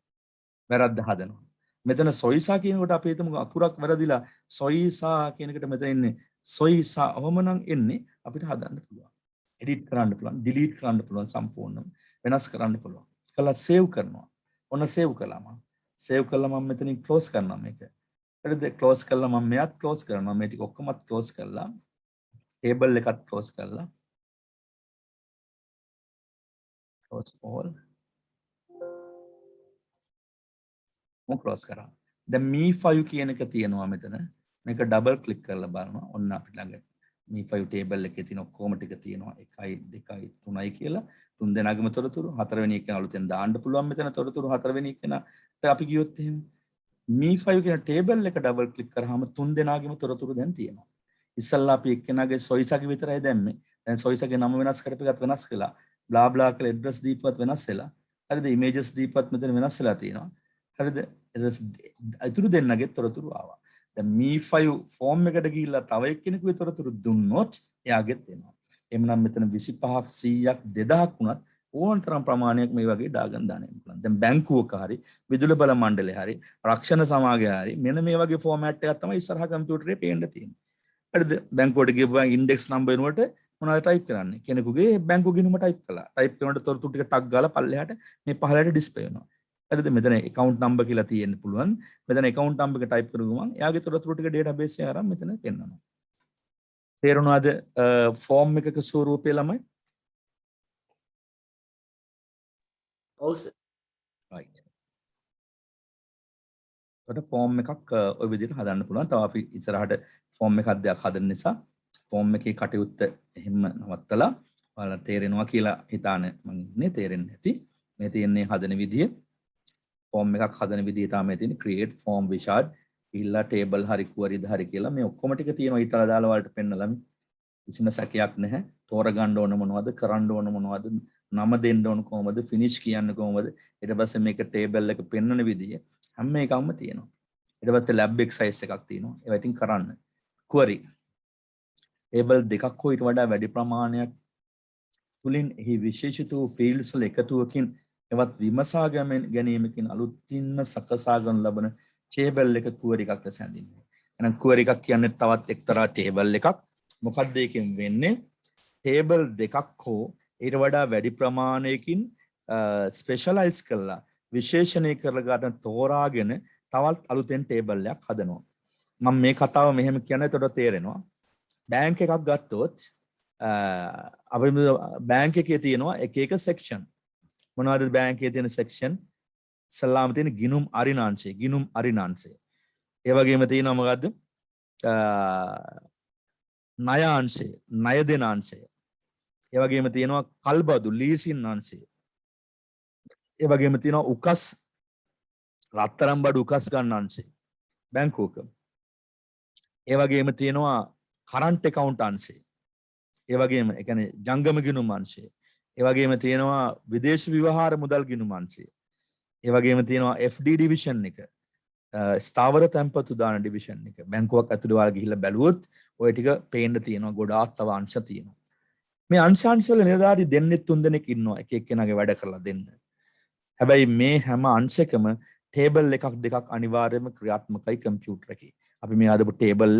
වැරද්ද හදනවා. මෙතන සොයිසා කියනකොට අපි හිතමු අකුරක් වැරදිලා සොයිසා කියන එකට මෙතන එන්නේ සොයිසා. ඔහොමනම් එන්නේ අපිට හදන්න පුළුවන්. edit කරන්න පුළුවන්, delete කරන්න පුළුවන් සම්පූර්ණයෙන්ම වෙනස් කරන්න පුළුවන්. කළා save කරනවා. ඔන්න save කළා මම. save කළා මම මෙතනින් close කරනවා මේක. හරිද? close කළා මම මෙයාත් close කරනවා. මේ ටික ඔක්කොමත් close කළා. table එකත් close කළා. close all. මම close කරා. දැන් me5 කියන එක තියෙනවා මෙතන. මේක double click කරලා බලනවා. ඔන්න අපිට ළඟ me5 table එකේ තියෙන ඔක්කොම ටික තියෙනවා 1 2 3යි කියලා තුන් දෙනාගේම තොරතුරු හතරවෙනි එක අලුතෙන් දාන්න පුළුවන් මෙතන තොරතුරු හතරවෙනි එකනට අපි ගියොත් එහෙම me5 කියන table එක double click කරාම තුන් දෙනාගේම තොරතුරු දැන් තියෙනවා ඉස්සල්ලා අපි එක්කෙනාගේ සොයිසගේ විතරයි දැම්මේ දැන් සොයිසගේ නම වෙනස් කරපෙකත් වෙනස් කළා blah blah කියලා address දීපුවත් වෙනස් වෙලා හරිද images දීපුවත් මෙතන වෙනස් වෙලා තියෙනවා හරිද අතුරු දෙන්නගේ තොරතුරු ආවා දැන් me5 ෆෝම් එකට ගිහිල්ලා තව එක්කෙනෙකුගේ තොරතුරු දුන්නොත් එයාගෙත් එනවා. එහෙනම් මෙතන 25ක් 100ක් 2000ක් වුණත් ඕන තරම් ප්‍රමාණයක් මේ වගේ දාගන්න දාන්න පුළුවන්. දැන් බැංකුවක හරි විදුලි බල මණ්ඩලේ හරි රක්ෂණ සමාගය හරි මෙන්න මේ වගේ ෆෝමැට් එකක් තමයි ඉස්සරහා කම්පියුටරේ පේන්න තියෙන්නේ. හරිද? බැංකුවට ගිහුවා ඉන්ඩෙක්ස් නම්බර් එනකොට මොනවද ටයිප් කරන්නේ? කෙනෙකුගේ බැංකුව ගිණුම ටයිප් කළා. ටයිප් කරනකොට තොරතුරු ටික ටක් ගාලා පල්ලෙහාට මේ පහළට ඩිස්ප්ලේ වෙනවා. හරිද මෙතන account number කියලා තියෙන්න පුළුවන්. මෙතන account number එක type කරගමු මම. එයාගේ තොරතුරු ටික database එකේ අරන් මෙතන පෙන්නනවා. තේරුණාද form එකක ස්වරූපය ළමයි? ඔව් සර්. right. ඔතන form එකක් ওই විදිහට හදන්න පුළුවන්. තව අපි ඉස්සරහට form එකක් දෙයක් හදන නිසා form එකේ කටයුත්ත එහෙම නවත්තලා ඔයාලා තේරෙනවා කියලා හිතාන මම ඉන්නේ තේරෙන්නේ නැති. මේ තියෙන්නේ හදන විදිය. form එකක් හදන විදිය තමයි තියෙන්නේ create form wizard ඉල්ලා table හරි query හරි කියලා මේ ඔක්කොම ටික තියෙනවා ඊතල දාලා වලට පෙන්නලා කිසිම සැකයක් නැහැ තෝරගන්න ඕන මොනවද කරන්න ඕන මොනවද නම දෙන්න ඕන කොහමද finish කියන්නේ කොහමද ඊට පස්සේ මේක table එක පෙන්වන විදිය හැම එකක්ම තියෙනවා ඊට පස්සේ lab exercise එකක් තියෙනවා ඒවා ඉතින් කරන්න query table දෙකක් හෝ ඊට වඩා වැඩි ප්‍රමාණයක් තුලින් එහි විශේෂිත වූ fields වල එකතුවකින් එවත් විමසා ගැනීමකින් අලුතින්ම සකසා ගන්න ලබන table එක query එකක් ලෙස හැඳින්වෙනවා. එහෙනම් query එකක් කියන්නේ තවත් එක්තරා table එකක්. මොකක්ද ඒකෙන් වෙන්නේ? table දෙකක් හෝ ඊට වඩා වැඩි ප්‍රමාණයකින් specialize කරලා විශේෂණය කරලා ගන්න තෝරාගෙන තවත් අලුතෙන් table එකක් හදනවා. මම මේ කතාව මෙහෙම කියන්නේ එතකොට තේරෙනවා. බැංක් එකක් ගත්තොත් අපි බැංක් එකේ තියෙනවා එක එක සෙක්ෂන්. මොනවද බැංක් එකේ තියෙන සෙක්ෂන්? ඉස්සල්ලාම තියෙන ගිණුම් අරිනාංශය. ඒ වගේම තියෙනවා මොකද්ද? ණයාංශය, ණය දෙන අංශය. ඒ වගේම තියෙනවා කල්බදු ලීසින් අංශය. ඒ වගේම තියෙනවා උකස් රත්තරන් බඩු උකස් ගන්න අංශය බැංකුවක. ඒ වගේම තියෙනවා කරන්ට් account අංශය. ඒ වගේම ඒ කියන්නේ ජංගම ගිණුම් අංශය. ඒ වගේම තියෙනවා විදේශ විවහාර මුදල් ගිණුම් අංශය. ඒ වගේම තියෙනවා FD ඩිවිෂන් එක. ස්ථාවර තැන්පතු දාන ඩිවිෂන් එක. බැංකුවක් ඇතුළේ ඔයාලා ගිහිල්ලා බැලුවොත් ඔය ටික පේන්න තියෙනවා. ගොඩාක් තව අංශ තියෙනවා. මේ අංශාංශ වල නිලධාරි දෙන්නෙක් තුන් දෙනෙක් ඉන්නවා එක එක්කෙනාගේ වැඩ කරලා දෙන්න. හැබැයි මේ හැම අංශයකම ටේබල් එකක් දෙකක් අනිවාර්යයෙන්ම ක්‍රියාත්මකයි කම්පියුටර් එකේ. අපි මේ අදපු ටේබල්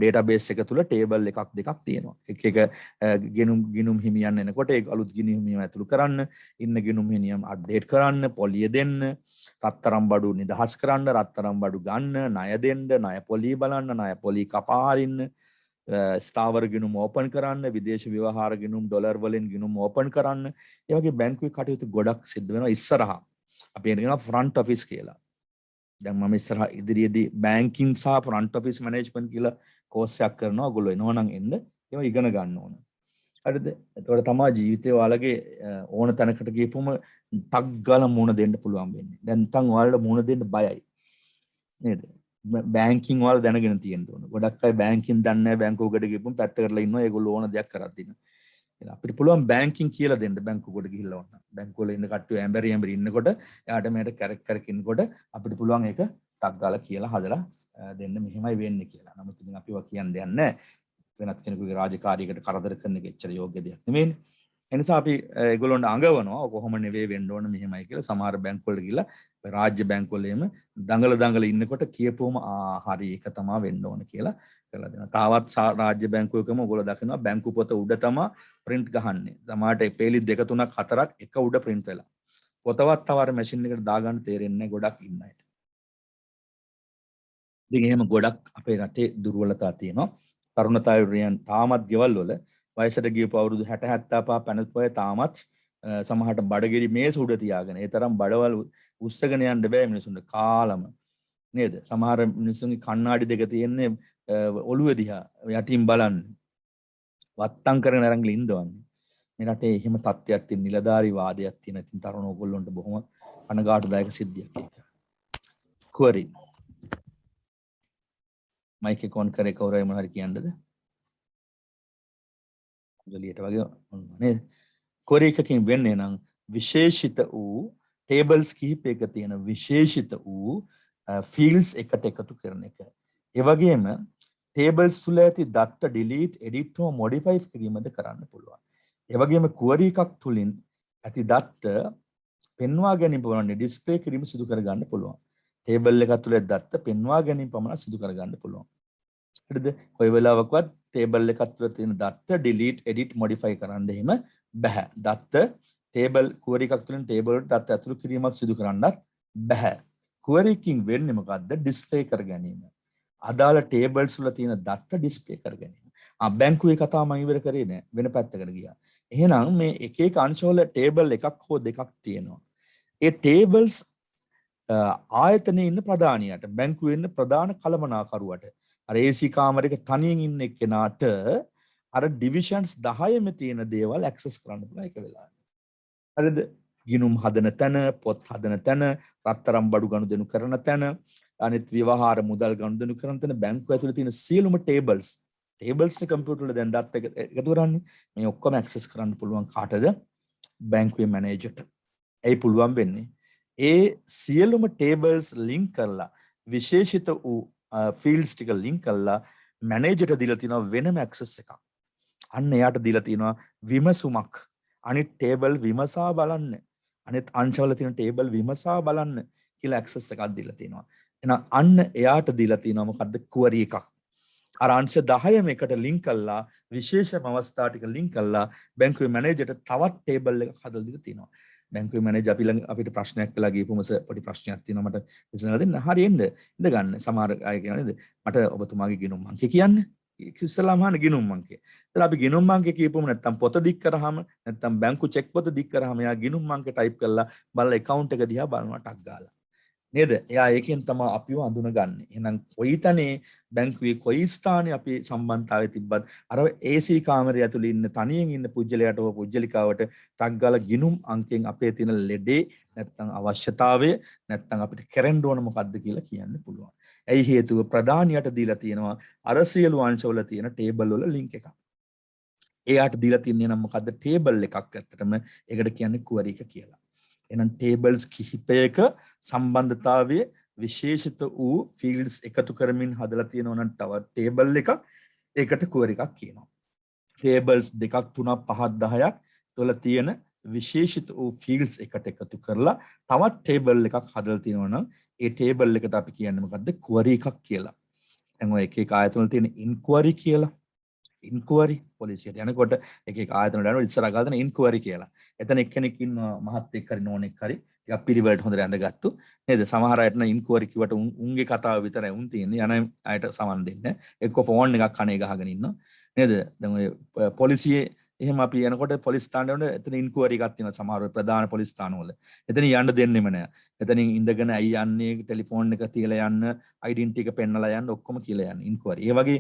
ඩේටාබේස් එක තුල ටේබල් එකක් දෙකක් තියෙනවා. එක එක ගිණුම් හිමියන් එනකොට ඒ අලුත් ගිණුම් හිමියන් ඇතුළු කරන්න, ඉන්න ගිණුම් හිමියන් අප්ඩේට් කරන්න, පොලිය දෙන්න, රත්තරන් බඩු නිදහස් කරන්න, රත්තරන් බඩු ගන්න, ණය දෙන්න, ණය පොලිය බලන්න, ණය පොලිය කපා හරින්න, ස්ථාවර ගිණුම් ඕපන් කරන්න, විදේශ විවහාර ගිණුම් ඩොලර් වලින් ගිණුම් ඕපන් කරන්න. ඒ වගේ බැංකුවේ කටයුතු ගොඩක් සිද්ධ වෙනවා ඉස්සරහා. අපි කියනවා ෆ්‍රන්ට් ඔෆිස් කියලා. දැන් මම ඉස්සරහා ඉදිරියේදී බැංකින් සහ ෆ්‍රන්ට් ඔෆිස් මැනේජ්මන්ට් කියලා කෝස් එකක් කරනවා. ඔයගොල්ලෝ එනවනම් එන්න. ඒවා ඉගෙන ගන්න ඕන. හරිද? එතකොට තමයි ජීවිතේ ඔයාලගේ ඕන තැනකට ගියපුම ටක් ගාලා මුණ දෙන්න පුළුවන් වෙන්නේ. දැන් නැත්නම් ඔයාලට මුණ දෙන්න බයයි. නේද? බැංකින් ඔයාලා දැනගෙන තියෙන්න ඕන. ගොඩක් අය බැංකින් දන්නේ නැහැ. බැංකුවකට ගිහපුම පැත්තකටලා ඉන්නවා. ඒගොල්ලෝ ඕන දෙයක් කරත් දින. අපිට පුළුවන් බැංකින් කියලා දෙන්න බැංකුවකට ගිහිල්ලා වුණා. බැංකුවල ඉන්න කට්ටිය ඇඹරි ඉන්නකොට එයාට මේකට කැරක් ඉන්නකොට අපිට පුළුවන් ඒක ටක් ගාලා කියලා හදලා දෙන්න මෙහෙමයි වෙන්නේ කියලා. නමුත් ඉතින් අපිව කියන්න දෙයක් නැහැ. වෙනත් කෙනෙකුගේ රාජකාරියකට කරදර කරන එක එච්චර යෝග්‍ය දෙයක් නෙමෙයිනේ. ඒ නිසා අපි ඒගොල්ලොන්ට අඟවනවා කොහොම නෙවෙයි වෙන්න ඕන මෙහෙමයි කියලා. සමහර බැංකුවල ගිහිල්ලා රාජ්‍ය බැංකුවල එහෙම දඟල ඉන්නකොට කියපුවම හරි ඒක තමයි වෙන්න ඕන කියලා කරලා දෙනවා. තාවත් රාජ්‍ය බැංකුවකම ඔයගොල්ලෝ දකිනවා බැංකු පොත උඩ තමයි print ගහන්නේ. සමහරට පේලි 2 3ක් 4ක් එක උඩ print වෙලා. පොතවත් තව අර මැෂින් එකට දාගන්න තේරෙන්නේ නැහැ ගොඩක් ඉන්න අයට. ඉතින් එහෙම ගොඩක් අපේ රටේ දුර්වලතා තියෙනවා. තරුණතාවයන් තාමත් ගෙවල් වල වයසට ගියපු අවුරුදු 60 75 පැනපුවා තාමත් සමහරට බඩගිනි මේස උඩ තියාගෙන ඒ තරම් බඩවල් උස්සගෙන යන්න බෑ මිනිසුන්ට කාලම නේද? සමහර මිනිසුන්ගේ කණ්ණාඩි දෙක තියෙන්නේ ඔළුව දිහා යටින් බලන්නේ. වත්තම් කරගෙන අරන් ඉඳවන්නේ. මේ රටේ එහෙම තත්ත්වයක් තියෙන නිලධාරි වාදයක් තියෙන. ඉතින් තරුණ ඕගොල්ලොන්ට බොහොම කනගාටුදායක සිද්ධියක් ඒක. කුවරි. මයික් එක ඔන් කරේ කවුරු හරි මොනවා හරි කියන්නද? ජොලියට වගේ නේද? කුවරි එකකින් වෙන්නේ නම් විශේෂිත වූ ටේබල්ස් කිහිපයක තියෙන විශේෂිත වූ ෆීල්ඩ්ස් එකට එකතු කරන එක. ඒ වගේම ටේබල්ස් තුල ඇති දත්ත ඩිලීට් එඩිට් හෝ මොඩිෆයි කිරීමද කරන්න පුළුවන්. ඒ වගේම ක්වරි එකක් තුලින් ඇති දත්ත පෙන්වා ගැනීම පුළුවන් ඩිස්ප්ලේ කිරීම සිදු කර ගන්න පුළුවන්. ටේබල් එක තුල දත්ත පෙන්වා ගැනීම පමණක් සිදු කර ගන්න පුළුවන්. හරිද? කොයි වෙලාවකවත් ටේබල් එකක් තුල තියෙන දත්ත ඩිලීට් එඩිට් මොඩිෆයි කරන්න එහෙම බෑ. දත්ත ටේබල් ක්වරි එකක් තුලින් ටේබල් වලට දත්ත ඇතුළු කිරීමක් සිදු කරන්නත් බෑ. ක්වරි එකකින් වෙන්නේ මොකද්ද? ඩිස්ප්ලේ කර ගැනීම. අදාළ ටේබල්ස් වල තියෙන දත්ත ඩිස්ප්ලේ කර ගැනීම. බැංකුවේ කතාව මම ඉවර කරේ නෑ. වෙන පැත්තකට ගියා. එහෙනම් මේ එක එක අංශවල ටේබල් එකක් හෝ දෙකක් තියෙනවා. ඒ ටේබල්ස් ආයතනයේ ඉන්න ප්‍රධානියට, බැංකුවේ ඉන්න ප්‍රධාන කළමනාකරුවට, අර AC කාමරයක තනියෙන් ඉන්න එක්කෙනාට අර ඩිවිෂන්ස් 10ෙම තියෙන දේවල් ඇක්සස් කරන්න පුළුවන් එක වෙලාවෙ. හරිද? ගිණුම් හදන තැන, පොත් හදන තැන, රත්තරන් බඩු ගනුදෙනු කරන තැන, අනිත් විවහාර මුදල් ගනුදෙනු කරන තැන බැංකුව ඇතුලේ තියෙන සියලුම ටේබල්ස් කම්පියුටර් වල දැන් දත් එකතු කරන්නේ. මේ ඔක්කොම ඇක්සස් කරන්න පුළුවන් කාටද? බැංකුවේ මැනේජර්ට. ඒ පුළුවන් වෙන්නේ ඒ සියලුම ටේබල්ස් ලින්ක් කරලා විශේෂිත වූ ෆීල්ඩ්ස් ටික ලින්ක් කරලා මැනේජර්ට දීලා තියෙනවා වෙනම ඇක්සස් එකක්. අන්න එයාට දීලා තියෙනවා විමසුමක්. අනිත් ටේබල් විමසා බලන්න. අනිත් අංශවල තියෙන ටේබල් විමසා බලන්න කියලා ඇක්සස් එකක් දීලා තියෙනවා. එහෙනම් අන්න එයාට දීලා තියෙනවා මොකද්ද? ක්වරි එකක්. අර අංශ 10ම එකට ලින්ක් කළා විශේෂම අවස්ථා ටික ලින්ක් කළා බැංකුවේ මැනේජර්ට තවත් ටේබල් එකක් හදලා දීලා තියෙනවා. බැංකුවේ මැනේජර් අපි ළඟ අපිට ප්‍රශ්නයක් වෙලා ගියපුවම සර් පොඩි ප්‍රශ්නයක් තියෙනවා මට විසඳලා දෙන්න. හරි එන්න. ඉඳ ගන්න. සමහර අය කියනවා නේද? මට ඔබතුමාගේ ගිණුම් අංකය කියන්න. ඉස්සෙල්ලාම අහන ගිණුම් අංකය. ඒතර අපි ගිණුම් අංකය කියපුවම නැත්තම් පොත දික් කරාම නැත්තම් බැංකු චෙක් පොත දික් කරාම යා ගිණුම් අංකය ටයිප් කරලා බලලා account එක දිහා බලනවා ටක් ගාලා. නේද? එයා ඒකෙන් තමයි අපිව අඳුනගන්නේ. එහෙනම් කොයි තැනේ බැංකුවේ කොයි ස්ථානයේ අපි සම්බන්ධතාවයේ තිබ්බත් අර AC කාමරය ඇතුළේ ඉන්න තනියෙන් ඉන්න පුජ්‍යලයට හෝ පුජ්‍යලිකාවට ටක් ගාලා ගිණුම් අංකෙන් අපේ තියෙන ලෙඩේ නැත්තම් අවශ්‍යතාවය නැත්තම් අපිට කරන්න ඕන මොකද්ද කියලා කියන්න පුළුවන්. ඇයි හේතුව ප්‍රධානියට දීලා තියෙනවා අර සියලු අංශවල තියෙන ටේබල් වල ලින්ක් එකක්. එයාට දීලා තියන්නේ නම් මොකද්ද ටේබල් එකක් ඇත්තටම ඒකට කියන්නේ query එක කියලා. එහෙනම් tables කිහිපයක සම්බන්ධතාවයේ විශේෂිත වූ fields එකතු කරමින් හදලා තියෙනවා නම් තව table එකක් ඒකට query එකක් කියනවා. tables දෙකක් තුනක් පහක් 10ක් තුළ තියෙන විශේෂිත වූ fields එකට එකතු කරලා තවත් table එකක් හදලා තියෙනවා නම් ඒ table එකට අපි කියන්නේ මොකද්ද query එකක් කියලා. දැන් ඔය එක එක ආයතන වල තියෙන inquiry කියලා ඉන්කුවරි පොලිසියට යනකොට එක එක ආයතන වල යනවා ඉස්සරහ ගාලා තියෙන ඉන්කුවරි කියලා. එතන එක්කෙනෙක් ඉන්නවා මහත්තයෙක් හරි නෝනෙක් හරි ටිකක් පිළිවෙලට හොඳට ඇඳගත්තු. නේද? සමහර අයට නම් ඉන්කුවරි කිව්වට උන්ගේ කතාව විතරයි උන් තියෙන්නේ. යන අයට සමන් දෙන්නේ. එක්ක ෆෝන් එකක් කනේ ගහගෙන ඉන්නවා. නේද? දැන් ඔය පොලිසියේ එහෙම අපි යනකොට පොලිස් ස්ථාන වල එතන ඉන්කුවරි එකක් තියෙනවා සමහර ප්‍රධාන පොලිස් ස්ථාන වල. එතන යන්න දෙන්නෙම නෑ. එතනින් ඉඳගෙන ඇයි යන්නේ ටෙලිෆෝන් එක තියලා යන්න, ඩෙන්ටිටි එක පෙන්නලා යන්න ඔක්කොම කියලා යන්න ඉන්කුවරි. ඒ වගේ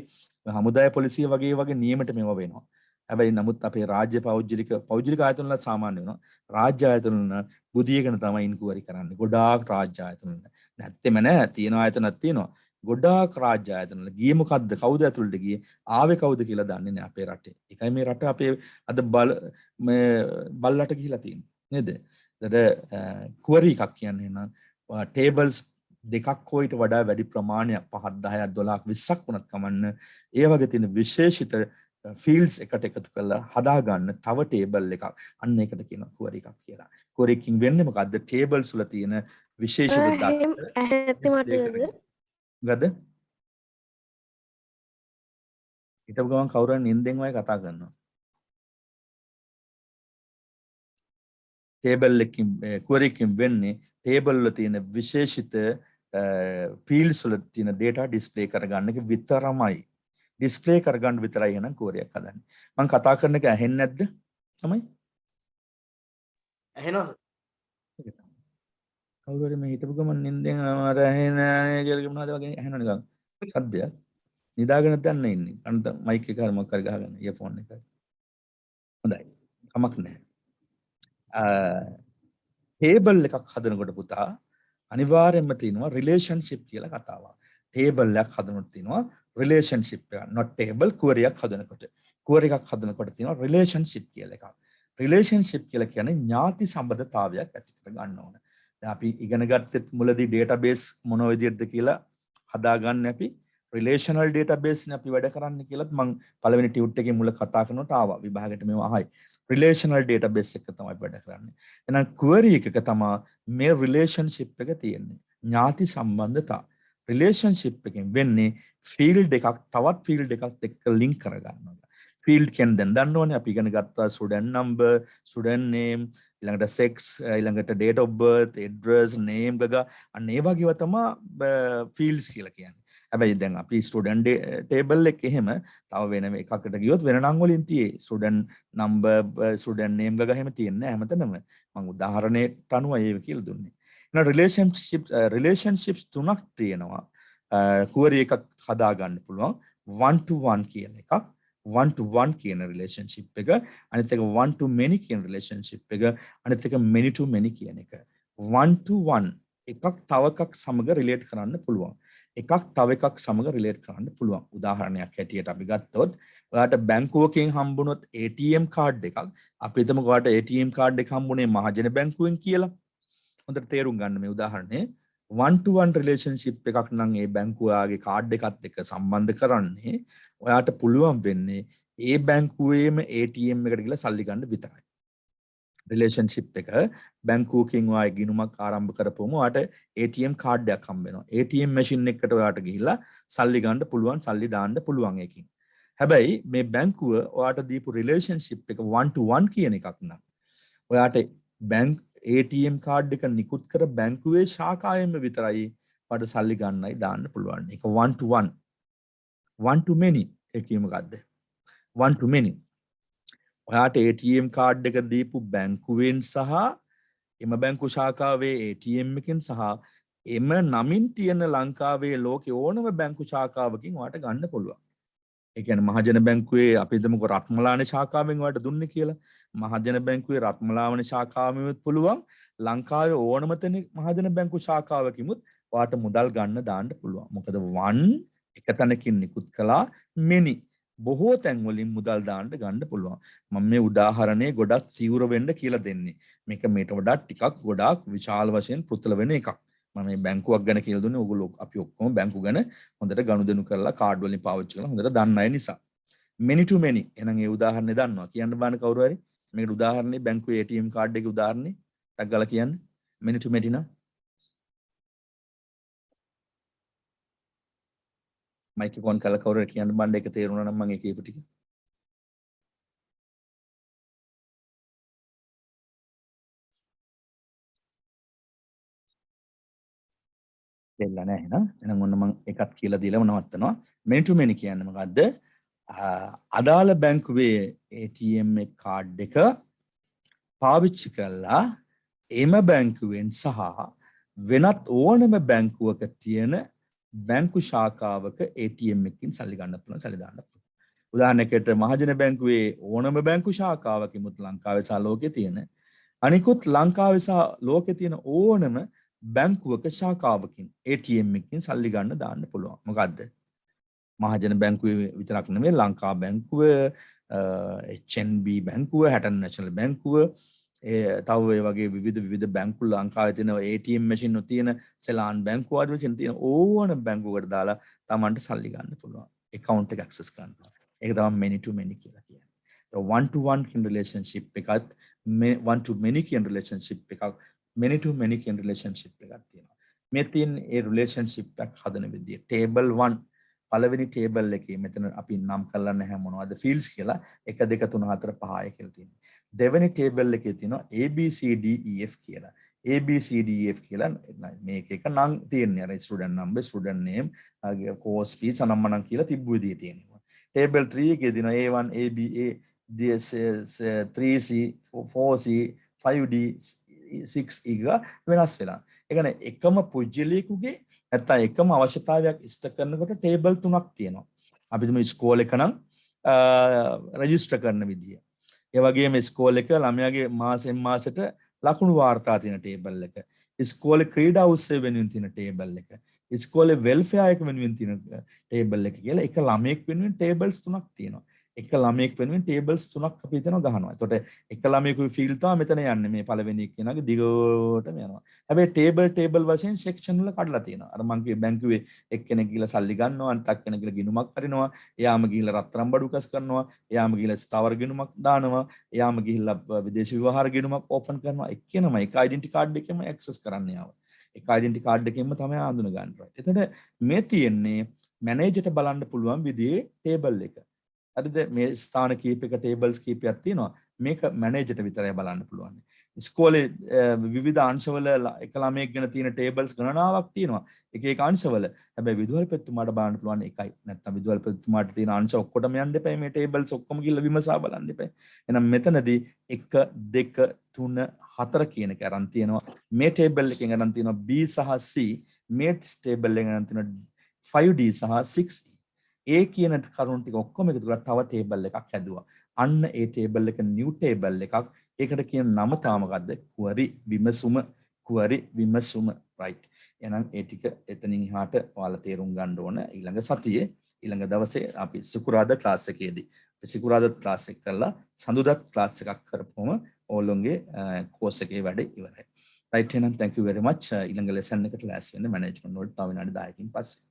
හමුදාය පොලිසිය වගේ නියමයට මේවා වෙනවා. හැබැයි නමුත් අපේ රාජ්‍ය පෞද්ගලික ආයතන වල සාමාන්‍ය වෙනවා. රාජ්‍ය ආයතන වල බුදියගෙන තමයි ඉන්කුවරි කරන්නේ. ගොඩාක් රාජ්‍ය ආයතන වල. නැත්තේම නෑ. තියෙන ආයතනක් තියෙනවා. ගොඩාක් රාජ්‍ය ආයතන වල ගියේ මොකද්ද? කවුද ඇතුළට ගියේ? ආවේ කවුද කියලා දන්නේ නෑ අපේ රටේ. ඒකයි මේ රට අපේ අද බල්ලට ගිහිලා තියෙන්නේ. නේද? ඒකට query එකක් කියන්නේ නම් tables දෙකක් හෝ ඊට වඩා වැඩි ප්‍රමාණයක් 5ක් 10ක් 12ක් 20ක් වුණත් කමන්න ඒ වගේ තියෙන විශේෂිත fields එකට එකතු කරලා හදා ගන්න තව table එකක් අන්න ඒකට කියනවා query එකක් කියලා. query එකකින් වෙන්නේ මොකද්ද? tables වල තියෙන විශේෂිත දත්ත ගද ඊට ගමන් කවුරුන් නින්දෙන් වගේ කතා කරනවා. table එකකින් query එකකින් වෙන්නේ table වල තියෙන විශේෂිත fields වල තියෙන data display කරගන්න එක විතරමයි. display කරගන්න විතරයි එහෙනම් query එකක් හදන්නේ. මම කතා කරන එක ඇහෙන්නේ නැද්ද? තමයි. ඇහෙනවද? කවුරු හරි මේ හිටපු ගමන් නින්දෙන් අර ඇහෙන්නේ කියලා මොනවද වගේ ඇහෙනව නිකන්. සද්දයක්. නිදාගෙන දැන්න ඉන්නේ. අන්ත මයික් එක හරි මොකක් හරි ගහගෙන ඉයර්ෆෝන් එක. හොඳයි. කමක් නැහැ. table එකක් හදනකොට පුතා අනිවාර්යයෙන්ම තියෙනවා රිලේෂන්ෂිප් කියලා කතාවක්. table එකක් හදනකොට තියෙනවා රිලේෂන්ෂිප් එක. not table query එකක් හදනකොට. query එකක් හදනකොට තියෙනවා රිලේෂන්ෂිප් කියලා එකක්. රිලේෂන්ෂිප් කියලා කියන්නේ ඥාති සම්බන්ධතාවයක් ඇති කර ගන්න ඕන. දැන් අපි ඉගෙන ගත්තත් මුලදී database මොන විදිහටද කියලා හදාගන්න අපි relational database නේ අපි වැඩ කරන්න කියලාත් මම පළවෙනි ටියුට් එකේ මුල කතා කරනකොට ආවා. විභාගෙට මේව අහයි. relational database එක තමයි වැඩ කරන්නේ. එහෙනම් query එකක තමයි මේ relationship එක තියෙන්නේ. ඥාති සම්බන්ධතා. relationship එකෙන් වෙන්නේ field එකක් තවත් field එකක් එක්ක link කරගන්නවා. field කියන දැන් දන්න ඕනේ අපි ඉගෙන ගත්තා student number, student name, ඊළඟට sex, ඊළඟට date of birth, address, name ගග අන්න ඒ වගේව තමයි fields කියලා කියන්නේ. හැබැයි දැන් අපි ස්ටුඩන්ට් ටේබල් එක එහෙම තව වෙන එකකට ගියොත් වෙන නම් වලින් තියේ ස්ටුඩන්ට් නම්බර් ස්ටුඩන්ට් නේම් ගග එහෙම තියෙන්නේ හැමතැනම මම උදාහරණයට අනුව ඒක කියලා දුන්නේ. එහෙනම් රිලේෂන්ෂිප්ස් තුනක් තියෙනවා. query එකක් හදා ගන්න පුළුවන් one to one කියන එකක්, one to one කියන relationship එක, අනිත් එක one to many කියන relationship එක, අනිත් එක many to many කියන එක. one to one එකක් තව එකක් සමග relate කරන්න පුළුවන්. එකක් තව එකක් සමග රිලේට් කරන්න පුළුවන්. උදාහරණයක් හැටියට අපි ගත්තොත් ඔයාලට බැංකුවකින් හම්බුනොත් ATM කාඩ් එකක්. අපි හිතමු ඔයාලට ATM කාඩ් එක හම්බුනේ මහජන බැංකුවෙන් කියලා. හොඳට තේරුම් ගන්න මේ උදාහරණේ. one to one relationship එකක් නම් ඒ බැංකුවාගේ කාඩ් එකත් එක්ක සම්බන්ධ කරන්නේ ඔයාලට පුළුවන් වෙන්නේ ඒ බැංකුවේම ATM එකට ගිහලා සල්ලි ගන්න විතරයි. රිලේෂන්ෂිප් එක බැංකුවකින් ඔයාලා ගිණුමක් ආරම්භ කරපුවම ඔයාලට ATM කාඩ් එකක් හම්බ වෙනවා. ATM මැෂින් එකකට ඔයාලට ගිහිල්ලා සල්ලි ගන්න පුළුවන්, සල්ලි දාන්න පුළුවන් එකකින්. හැබැයි මේ බැංකුව ඔයාලට දීපු රිලේෂන්ෂිප් එක 1 to 1 කියන එකක් නම් ඔයාලට ATM කාඩ් එක නිකුත් කර බැංකුවේ ශාඛාවෙම විතරයි වට සල්ලි ගන්නයි දාන්න පුළුවන්. ඒක one to one. One to many. ඒ කිය මොකද්ද? One to many. ඔයාට ATM කාඩ් එක දීපු බැංකුවෙන් සහ එම බැංකු ශාඛාවේ ATM එකෙන් සහ එම නමින් තියෙන ලංකාවේ ලෝකේ ඕනම බැංකු ශාඛාවකින් ඔයාට ගන්න පුළුවන්. ඒ කියන්නේ මහජන බැංකුවේ අපි හිතමුකෝ රත්මලාන ශාඛාවෙන් ඔයාලට දුන්නේ කියලා. මහජන බැංකුවේ රත්මලාවන ශාඛාවෙමුත් පුළුවන්. ලංකාවේ ඕනම තැන මහජන බැංකු ශාඛාවකිමුත් ඔයාට මුදල් ගන්න දාන්න පුළුවන්. මොකද one එක තැනකින් නිකුත් කළා many බොහෝ තැන් වලින් මුදල් දාන්න ගන්න පුළුවන්. මම මේ උදාහරණේ ගොඩක් තීව්‍ර වෙන්න කියලා දෙන්නේ. මේක මේට වඩා ටිකක් ගොඩාක් විශාල වශයෙන් පුතල වෙන එකක්. මම මේ බැංකුවක් ගැන කියලා දුන්නේ ඕගොල්ලෝ අපි ඔක්කොම බැංකු ගැන හොඳට ගනුදෙනු කරලා කාඩ් වලින් පාවිච්චි කරලා හොඳට දන්න අය නිසා. many to many එහෙනම් ඒ උදාහරණේ දන්නවා. කියන්න බෑන කවුරු හරි. මේකට උදාහරණේ බැංකුවේ ATM කාඩ් එකේ උදාහරණේ ටක් ගාලා කියන්නේ. many to many නා. මයික් එක ඔන් කරලා කවුරු හරි කියන්න බෑන ඒක තේරුණා නම් මම ඒ කියපු ටික. දෙන්න නැහැ නේද? එහෙනම් ඔන්න මම එකක් කියලා දීලා නවත්තනවා. many to many කියන්නේ මොකද්ද? අදාළ බැංකුවේ ATM එක කාඩ් එක පාවිච්චි කළා එම බැංකුවෙන් සහ වෙනත් ඕනම බැංකුවක තියෙන බැංකු ශාඛාවක ATM එකකින් සල්ලි ගන්න පුළුවන් සල්ලි දාන්න පුළුවන්. උදාහරණයකට මහජන බැංකුවේ ඕනම බැංකු ශාඛාවකින් ලංකාවේ සහ ලෝකේ තියෙන අනිකුත් ලංකාවේ සහ ලෝකේ තියෙන ඕනම බැංකුවක ශාඛාවකින් ATM එකකින් සල්ලි ගන්න දාන්න පුළුවන්. මොකද්ද? මහජන බැංකුවේ විතරක් නෙමෙයි ලංකා බැංකුව, HNB බැංකුව, හැටන් නැෂනල් බැංකුව, තව ඒ වගේ විවිධ බැංකු ලංකාවේ තියෙන ATM මැෂින් තියෙන සෙලාන් බැංකුව ආදී වශයෙන් තියෙන ඕන බැංකුවකට දාලා Tamanට සල්ලි ගන්න පුළුවන්. account එක access කරන්න. ඒක තමයි many to many කියලා කියන්නේ. one to one කියන relationship එකත් one to many කියන relationship එකක් many to many කියන relationship එකක් තියෙනවා. මේ තියෙන ඒ relationship එක හදන විදිය table 1 පළවෙනි table එකේ මෙතන අපි නම් කරලා නැහැ මොනවද fields කියලා 1 2 3 4 5 6 කියලා තියෙනවා. දෙවෙනි table එකේ තියෙනවා ABCDEF කියලා. ABCDEF කියලා මේක එක නම් තියෙන්නේ අර student number, student name, course fees අනම්මනම් කියලා තිබ්බු විදිය තියෙනවා. table 3 එකේ තියෙනවා A1 ABA DS 3C 4C 5D 6E වෙනස් වෙලා. ඒ කියන්නේ එකම පුජ්‍යලයකගේ නැත්නම් එකම අවශ්‍යතාවයක් ඉෂ්ට කරනකොට ටේබල් 3ක් තියෙනවා. අපි තුමු ස්කෝල් එක නම් රෙජිස්ටර් කරන විදිය. ඒ වගේම ස්කෝල් එක ළමයාගේ මාසෙන් මාසෙට ලකුණු වාර්තා තියෙන ටේබල් එක. ස්කෝලේ ක්‍රීඩා උත්සව වෙනුවෙන් තියෙන ටේබල් එක. ස්කෝලේ වෙල්ෆෙයාර් එක වෙනුවෙන් තියෙන ටේබල් එක කියලා එක ළමයෙක් වෙනුවෙන් ටේබල්ස් 3ක් තියෙනවා. එක ළමයෙක් වෙනුවෙන් ටේබල්ස් 3ක් අපි හිතනවා ගහනවා. එතකොට එක ළමයෙකුගේ ෆීල්ඩ් තමයි මෙතන යන්නේ මේ පළවෙනි එක්කෙනාගේ දිගටම යනවා. හැබැයි ටේබල් වශයෙන් සෙක්ෂන් වල කඩලා තියෙනවා. අර මං කිව්වේ බැංකුවේ එක්කෙනෙක් ගිහලා සල්ලි ගන්නවා, අනිත් එක්කෙනෙක් ගිහලා ගිණුමක් හරිනවා, එයාම ගිහලා රත්තරන් බඩු කස් කරනවා, එයාම ගිහලා ස්ථාවර ගිණුමක් දානවා, එයාම ගිහලා විදේශ විවහාර ගිණුමක් ඕපන් කරනවා. එක්කෙනම එක ඩෙන්ටි කාඩ් එකෙම ඇක්සස් කරන්න යාව. එක ඩෙන්ටි කාඩ් එකෙන්ම තමයි හඳුන ගන්න. එතකොට මේ තියෙන්නේ මැනේජර්ට බලන්න පුළුවන් විදිහේ ටේබල් එක. හරිද? මේ ස්ථාන කීපයක ටේබල්ස් කීපයක් තියෙනවා. මේක මැනේජර්ට විතරයි බලන්න පුළුවන්. ඉස්කෝලේ විවිධ අංශවල එක ළමයෙක් ගැන තියෙන ටේබල්ස් ගණනාවක් තියෙනවා. එක එක අංශවල. හැබැයි විදුහල්පතිතුමාට බලන්න පුළුවන් එකයි. නැත්නම් විදුහල්පතිතුමාට තියෙන අංශ ඔක්කොටම යන්න එපා. මේ ටේබල්ස් ඔක්කොම ගිහලා විමසා බලන්න එපා. එහෙනම් මෙතනදී 1 2 3 4 කියන එක අරන් තියෙනවා. මේ ටේබල් එකෙන් අරන් තියෙනවා B සහ C. මේ ටේබල් එකෙන් අරන් තියෙනවා 5D සහ 6E. ඒ කියන කරුණු ටික ඔක්කොම එකතු කරලා තව ටේබල් එකක් හැදුවා. අන්න ඒ ටේබල් එක නිව් ටේබල් එකක්. ඒකට කියන නම තාම මොකද්ද? query විමසුම right. එහෙනම් ඒ ටික එතනින් එහාට ඔයාලා තේරුම් ගන්න ඕන ඊළඟ සතියේ ඊළඟ දවසේ අපි සිකුරාදා ක්ලාස් එකේදී. සිකුරාදා ක්ලාස් එක කරලා සඳුදාත් ක්ලාස් එකක් කරපුවම ඕලොන්ගේ කෝස් එකේ වැඩ ඉවරයි. right එහෙනම් thank you very much. ඊළඟ ලෙසන් එකට ලෑස්ති වෙන්න මැනේජ්මන්ට් වලට තව විනාඩි 10කින් පස්සේ